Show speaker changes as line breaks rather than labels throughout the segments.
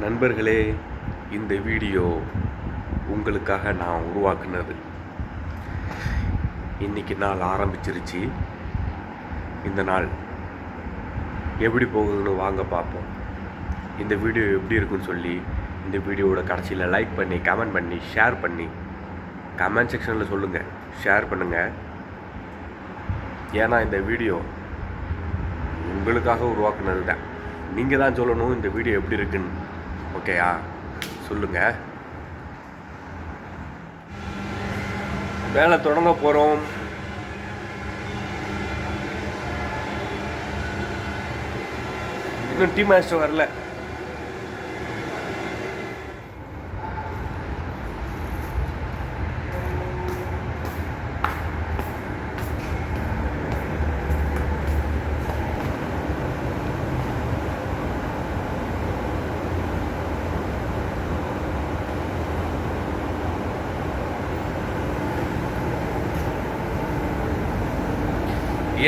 நண்பர்களே, இந்த வீடியோ உங்களுக்காக நான் உருவாக்குனது. இன்றைக்கி நாள் ஆரம்பிச்சிருச்சு. இந்த நாள் எப்படி போகுதுன்னு வாங்க பார்ப்போம். இந்த வீடியோ எப்படி இருக்குன்னு சொல்லி இந்த வீடியோவோட கடைசியில் லைக் பண்ணி, கமெண்ட் பண்ணி, ஷேர் பண்ணி, கமெண்ட் செக்ஷனில் சொல்லுங்கள், ஷேர் பண்ணுங்கள். ஏன்னா இந்த வீடியோ உங்களுக்காக உருவாக்குனது தான். நீங்கள் தான் சொல்லணும் இந்த வீடியோ எப்படி இருக்குன்னு. ஓகேயா? சொல்லுங்கள். வேலை தொடங்க போகிறோம். இன்னும் டீ மாஸ்டர் வரல.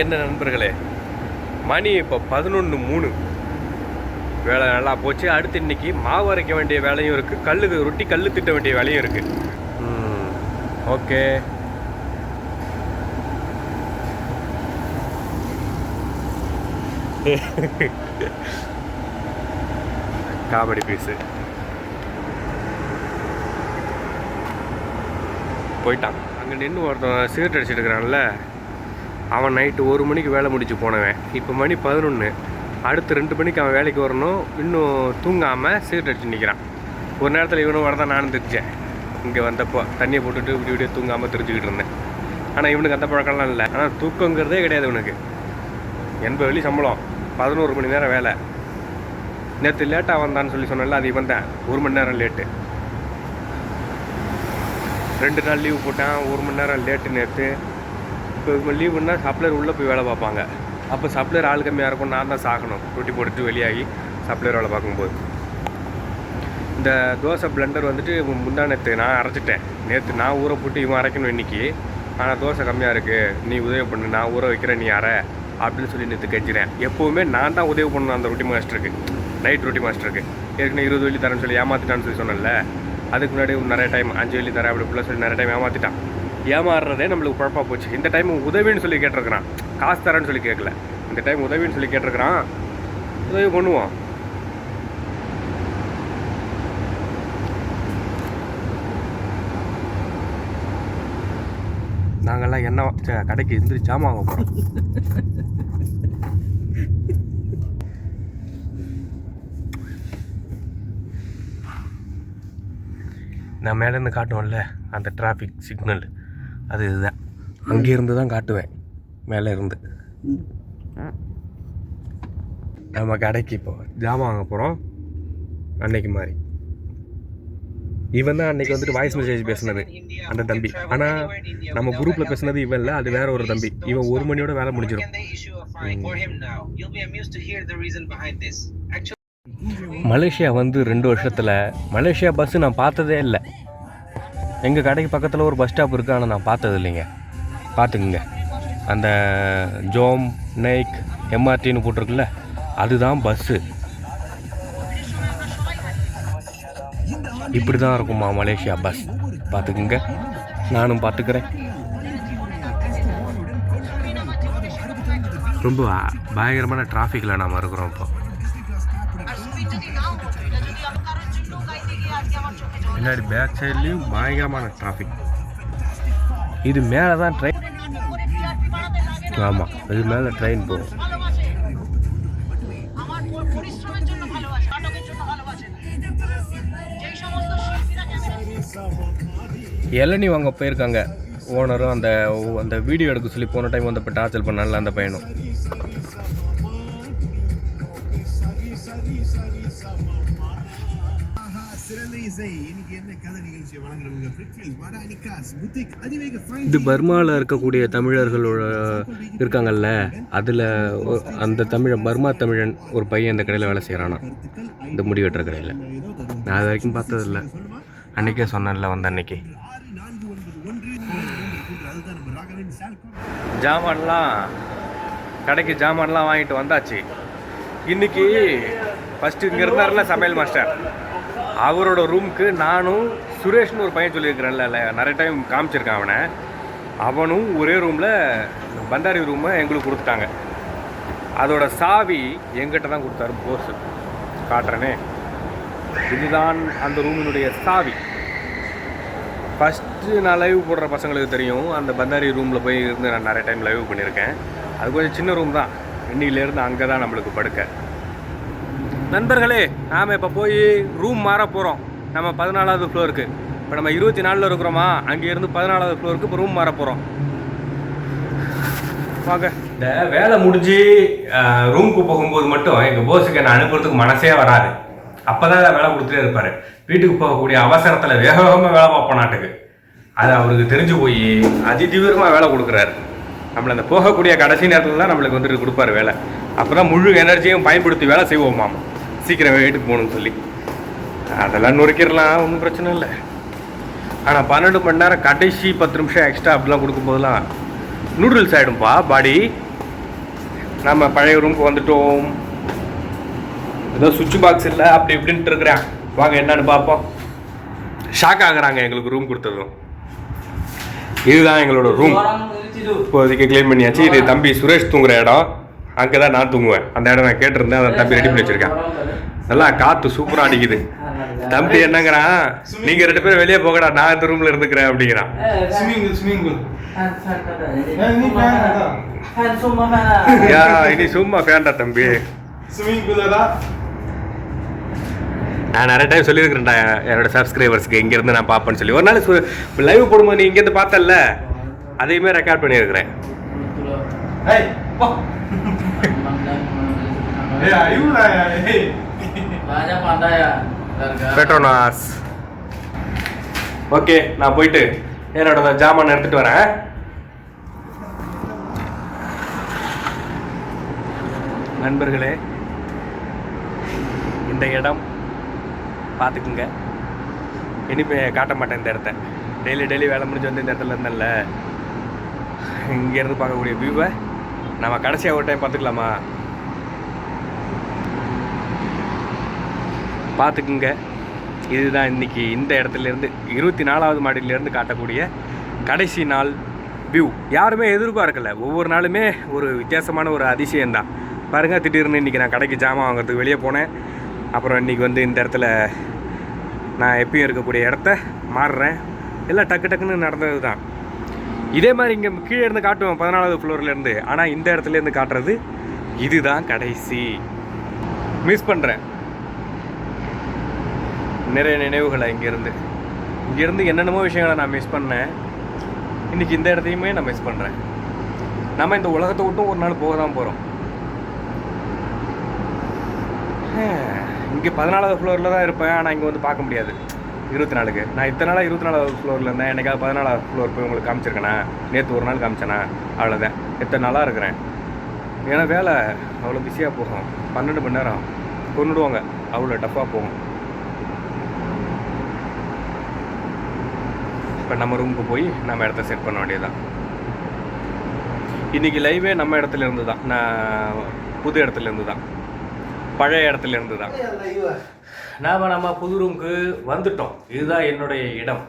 என்ன நண்பர்களே, மணி இப்போ 11:03. வேலை நல்லா போச்சு. அடுத்து இன்றைக்கி மாவு அரைக்க வேண்டிய வேலையும் இருக்குது, ரொட்டி கல் திட்ட வேண்டிய வேலையும் இருக்குது. ஓகே, காமெடி பீஸு போயிட்டான். அங்கே நின்று ஒருத்தன் சிகரெட் அடிச்சுட்டு இருக்கிறான்ல, அவன் நைட்டு 1 மணிக்கு வேலை முடிச்சு போனவன். இப்போ மணி 11. அடுத்து 2 மணிக்கு அவன் வேலைக்கு வரணும். இன்னும் தூங்காமல் சிகரெட் அடிச்சு நிற்கிறான். ஒரு நேரத்தில் இவனும் வரதான் நானும் தெரிச்சேன். இங்கே வந்தப்போ தண்ணியை போட்டுட்டு இப்படி தூங்காமல் தெரிஞ்சுக்கிட்டு இருந்தேன். ஆனால் இவனுக்கு அந்த பழக்கம்லாம் இல்லை. ஆனால் தூக்கங்கிறதே கிடையாது இவனுக்கு. 80 வெள்ளி சம்பளம், 11 மணி நேரம் வேலை. நேற்று லேட்டாக வந்தான்னு சொல்லி சொன்னல, அது இவன் தான். 1 மணி நேரம் லேட்டு. 2 நாள் லீவு போட்டான், 1 மணி நேரம் லேட்டு நேற்று. இப்போ லீவுன்னா சப்ளையர் உள்ளே போய் வேலை பார்ப்பாங்க. அப்போ சப்ளையர் ஆள் கம்மியாக இருக்கும், நான் தான் சாகணும். ரொட்டி போட்டுட்டு வெளியாகி சப்ளையர் வேலை பார்க்கும்போது. இந்த தோசை பிளெண்டர் வந்துட்டு முந்தா நேற்று நான் அரைச்சிட்டேன். நேற்று நான் ஊற போட்டு இவன் அரைக்கணும் இன்றைக்கி. ஆனால் தோசை கம்மியாக இருக்குது, நீ உதவி பண்ணு, நான் ஊற வைக்கிறேன், நீ அரை அப்படின்னு சொல்லி நேற்று கெஞ்சிறேன். எப்போவுமே நான் தான் உதவி பண்ணணும் அந்த ரொட்டி மாஸ்டருக்கு, நைட் ரொட்டி மாஸ்டருக்கு. ஏற்கனவே 20 வெள்ளி தரேன்னு சொல்லி ஏமாற்றிட்டான்னு சொல்லி சொன்னல. அதுக்கு முன்னாடி நிறைய டைம் 5 வெள்ளி தரேன் அப்படி ஃபுல்லாக சொல்லி நிறைய டைம் ஏமாற்றிட்டான். ஏமாறுறதே நம்மளுக்கு குழப்பாக போச்சு. இந்த டைம் உதவின்னு சொல்லி கேட்டிருக்கிறான், காசு தரேன்னு சொல்லி கேட்கல. இந்த டைம் உதவின்னு சொல்லி கேட்டிருக்கிறான். உதவி பண்ணுவோம். நாங்கள்லாம் என்ன கடைக்கு இருந்து ஜாமான் வாங்க போகிறோம். நான் மேலேருந்து காட்டுவேன்ல அந்த டிராஃபிக் சிக்னல், அது இதுதான். அங்கேருந்து தான் காட்டுவேன், மேலே இருந்து. நம்ம கடைக்கு இப்போ ஜாமான் வாங்க போகிறோம். அன்னைக்கு மாதிரி இவன் தான் அன்றைக்கி வந்துட்டு வாய்ஸ் மெசேஜ் பேசுனது அந்த தம்பி. ஆனால் நம்ம குரூப்பில் பேசுனது இவன் இல்லை, அது வேற ஒரு தம்பி. இவன் 1 மணியோட வேலை முடிஞ்சிடும். மலேசியா வந்து 2 வருஷத்தில் மலேசியா பஸ்ஸு நான் பார்த்ததே இல்லை. எங்கள் கடைக்கு பக்கத்தில் ஒரு பஸ் ஸ்டாப் இருக்குது, ஆனால் நான் பார்த்தது இல்லைங்க. பார்த்துக்குங்க, அந்த ஜோம் நைக் எம்ஆர்டின்னு போட்டிருக்குல்ல, அதுதான் பஸ்ஸு. இப்படி தான் இருக்குமா மலேசியா பஸ். பார்த்துக்குங்க, நானும் பார்த்துக்கிறேன். ரொம்ப பயங்கரமான டிராஃபிக்கில் நாம் இருக்கிறோம் இப்போ. பின்னாடி பேக் சைட்லேயும் பயங்கரமான டிராஃபிக். இது மேலே தான் ட்ரெயின். ஆமாம், இது மேலே ட்ரெயின் போகும். இளநீ வாங்க போயிருக்காங்க ஓனரும். அந்த வீடியோ எடுக்க சொல்லி போன டைம் வந்து இப்போ டார்ச்சல் பண்ணால அந்த பையனும். இது பர்மாவில் இருக்கக்கூடிய தமிழர்களோட இருக்காங்கல்ல, அதில் அந்த பர்மா தமிழன் ஒரு பையன் இந்த கடையில் வேலை செய்கிறானா, இந்த முடி வெட்டுற கடையில். நான் அது வரைக்கும் பார்த்ததில்ல. அன்றைக்கே சொன்னேன்ல வந்த அன்னைக்கு. ஜாமான்லாம் கடைக்கு ஜாமான்லாம் வாங்கிட்டு வந்தாச்சு. இன்றைக்கி ஃபஸ்ட்டு இங்கே இருந்தார்ல சமையல் மாஸ்டர், அவரோட ரூமுக்கு நானும் சுரேஷ்னு ஒரு பையன் சொல்லியிருக்கிறேன்ல, நிறைய டைம் காமிச்சிருக்கான் அவனை, அவனும் ஒரே ரூமில் பந்தாரி ரூமை எங்களுக்கு கொடுத்துட்டாங்க. அதோட சாவி எங்கிட்ட தான் கொடுத்தாரு போஸ். காட்டுறேனே, இதுதான் அந்த ரூமினுடைய சாவி. ஃபஸ்ட்டு நான் லைவ் போடுற பசங்களுக்கு தெரியும், அந்த பந்தாரி ரூமில் போய் இருந்து நான் நிறைய டைம் லைவ் பண்ணியிருக்கேன். அது கொஞ்சம் சின்ன ரூம் தான், இன்னிலேருந்து அங்கே தான் நம்மளுக்கு படுக்க. நண்பர்களே, நாம் இப்போ போய் ரூம் மாற போகிறோம். நம்ம 14வது ஃப்ளோருக்கு, இப்போ நம்ம 24ல் இருக்கிறோமா, அங்கேருந்து 14வது ஃப்ளோருக்கு இப்போ ரூம் மாற போகிறோம். வாங்க. இந்த வேலை முடிஞ்சு ரூமுக்கு போகும்போது மட்டும் எங்கள் போஸுக்கு என்னை அனுப்புறதுக்கு மனசே வராது. அப்போ தான் வேலை கொடுத்துட்டே இருப்பார். வீட்டுக்கு போகக்கூடிய அவசரத்தில் வேக வேகமாக வேலை பார்ப்போம் நாட்டுக்கு. அது அவருக்கு தெரிஞ்சு போய் அதி தீவிரமாக வேலை கொடுக்குறாரு. நம்மளை அந்த போகக்கூடிய கடைசி நேரத்தில் தான் நம்மளுக்கு வந்துட்டு கொடுப்பாரு வேலை. அப்போ தான் முழு எனர்ஜியும் பயன்படுத்தி வேலை செய்வோமாம், சீக்கிரம் வீட்டுக்கு போகணும்னு சொல்லி. அதெல்லாம் நுரைக்கிடலாம், ஒன்றும் பிரச்சனை இல்லை. ஆனால் 12 மணி நேரம் கடைசி 10 நிமிஷம் எக்ஸ்ட்ரா அப்படிலாம் கொடுக்கும்போதெல்லாம் நூடுல்ஸ் ஆகிடும்பா பாடி. நம்ம பழைய ரூமுக்கு வந்துட்டோம். ஏதோ சுவிட்ச் பாக்ஸ் இல்லை அப்படி இப்படின்ட்டு இருக்கிறேன். வாங்க என்னன்னு பார்ப்போம். ஷாக் ஆகுறாங்க எங்களுக்கு ரூம் கொடுத்ததும். இதுதான் எங்களோட ரூம். இப்போதைக்கு க்ளீன் பண்ணியாச்சு. இது தம்பி சுரேஷ் தூங்குற இடம், அங்கே தான் நான் தூங்குவேன். அந்த இடம் நான் கேட்டிருந்தேன், அதை தம்பி ரெடி பண்ணி வச்சிருக்கேன். நல்லா காற்று சூப்பராக அடிக்குது. தம்பி என்னங்கிறான், நீங்கள் 2 பேரும் வெளியே போகடா, நான் இந்த ரூமில் இருந்துக்கிறேன் அப்படிங்கிறான். இனி சும்மா ஃபேன்டா தம்பி. நான் நிறைய டைம் சொல்லியிருக்கிறேன்டா என்னோட சப்ஸ்கிரைபர்ஸ்க்கு இங்கேருந்து நான் பார்ப்பேன்னு சொல்லி. ஒரு நாள் லைவ் போடும்போது நீ இங்கேருந்து பார்த்தல, அதையுமே ரெக்கார்ட் பண்ணியிருக்கிறேன். பெட்ரோனாஸ். ஓகே, நான் போயிட்டு என்னோட ஜாமான் எடுத்துட்டு வரேன். நண்பர்களே, இந்த இடம் பார்த்துக்குங்க. இனிமே காட்ட மாட்டேன் இந்த இடத்த. டெய்லி வேலை முடிஞ்சு வந்து இந்த இடத்துல இருந்தேன்ல, இங்கேருந்து பார்க்கக்கூடிய வியூவை நம்ம கடைசியாக ஒரு டைம் பார்த்துக்கலாமா? பார்த்துக்குங்க. இதுதான் இன்றைக்கி இந்த இடத்துலேருந்து 24வது மாடியிலேருந்து காட்டக்கூடிய கடைசி நாள் வியூ. யாருமே எதிர்பார்க்கல. ஒவ்வொரு நாளுமே ஒரு வித்தியாசமான ஒரு அதிசயம்தான். பாருங்கள், திடீர்னு இன்றைக்கி நான் கடைக்கு ஜாமான் வாங்குறதுக்கு வெளியே போனேன். அப்புறம் இன்றைக்கி வந்து இந்த இடத்துல நான் எப்பயும் இருக்கக்கூடிய இடத்த மாறுறேன். எல்லாம் டக்குன்னு நடந்தது தான். இதே மாதிரி இங்கே கீழே இருந்து காட்டுவேன் 14வது ஃப்ளோர்லேருந்து. ஆனால் இந்த இடத்துலேருந்து காட்டுறது இதுதான் கடைசி. மிஸ் பண்ணுறேன் நிறைய நினைவுகளை. இங்கேருந்து என்னென்னமோ விஷயங்களை நான் மிஸ் பண்ணேன். இன்றைக்கி இந்த இடத்தையுமே நான் மிஸ் பண்ணுறேன். நம்ம இந்த உலகத்தை விட்டும் ஒரு நாள் போக தான் போகிறோம். இங்கே 14வது ஃப்ளோரில் தான் இருப்பேன். ஆனால் இங்கே வந்து பார்க்க முடியாது 24க்கு. நான் இத்தனை நாளாக 24வது ஃப்ளோரில் இருந்தேன். எனக்காக 14வது ஃப்ளோர் போய் உங்களுக்கு காமிச்சிருக்கேண்ணா. நேற்று ஒரு நாள் காமிச்சேண்ணா, அவ்வளோதான். எத்தனை நாளாக இருக்கிறேன். ஏன்னா வேலை அவ்வளோ பிஸியாக போகும். 12 மணி நேரம் கொண்டுடுவாங்க, அவ்வளோ டஃப்பாக போகும். இப்போ நம்ம ரூமுக்கு போய் நம்ம இடத்த செட் பண்ண வேண்டியதுதான். இன்றைக்கி லைவே நம்ம இடத்துல இருந்து தான், நான் புது இடத்துல இருந்து தான், பழைய இடத்துல இருந்து தான். நம்ம புது ரூமுக்கு வந்துட்டோம். இதுதான் என்னுடைய இடம்.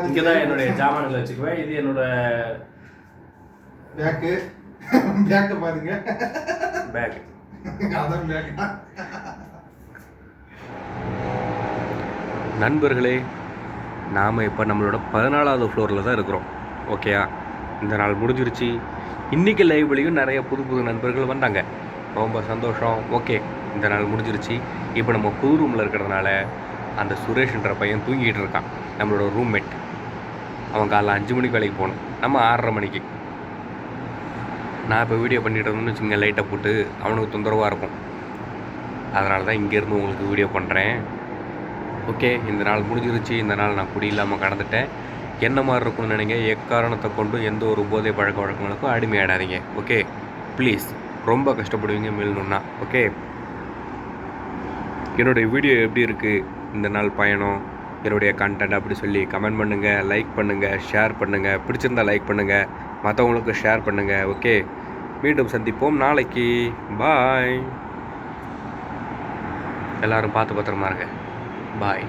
இங்கே தான் என்னுடைய ஜாமான்களை வச்சுக்குவேன். இது என்னோட பேக்கு பாருங்க. பேக் நண்பர்களே, நாம் இப்போ நம்மளோட 14வது ஃப்ளோரில் தான் இருக்கிறோம். ஓகேயா, இந்த நாள் முடிஞ்சிருச்சு. இன்றைக்கி லைவ்லையும் நிறைய புது நண்பர்கள் வந்தாங்க. ரொம்ப சந்தோஷம். ஓகே, இந்த நாள் முடிஞ்சிருச்சு. இப்போ நம்ம புது ரூமில் இருக்கிறதுனால அந்த சுரேஷ்ன்ற பையன் தூங்கிட்டு இருக்கான், நம்மளோட ரூம்மேட். அவன் காலைல 5 மணிக்கு வேலைக்கு போகணும், நம்ம 6:30 மணிக்கு. நான் இப்போ வீடியோ பண்ணிட்டு இருந்தேன்னு வச்சுங்க, லைட்டை போட்டு அவனுக்கு தொந்தரவாக இருக்கும். அதனால தான் இங்கேருந்து உங்களுக்கு வீடியோ பண்ணுறேன். ஓகே, இந்த நாள் முடிஞ்சிருச்சு. இந்த நாள் நான் குடி இல்லாமல் கடந்துட்டேன். என்ன மாதிரி இருக்கும்னு நினைங்க. எக்காரணத்தை கொண்டு எந்த ஒரு போதை பழக்க வழக்கங்களுக்கும் அடிமையாடாதீங்க. ஓகே ப்ளீஸ், ரொம்ப கஷ்டப்படுவீங்க மீளணுன்னா. ஓகே, என்னுடைய வீடியோ எப்படி இருக்குது, இந்த நாள் பயணம், என்னுடைய கண்டென்ட் அப்படி சொல்லி கமெண்ட் பண்ணுங்கள், லைக் பண்ணுங்கள், ஷேர் பண்ணுங்கள். பிடிச்சிருந்தால் லைக் பண்ணுங்கள், மற்றவங்களுக்கு ஷேர் பண்ணுங்கள். ஓகே, மீண்டும் சந்திப்போம் நாளைக்கு. பாய். எல்லோரும் பார்த்து பத்திரமா இருங்க. பாய்.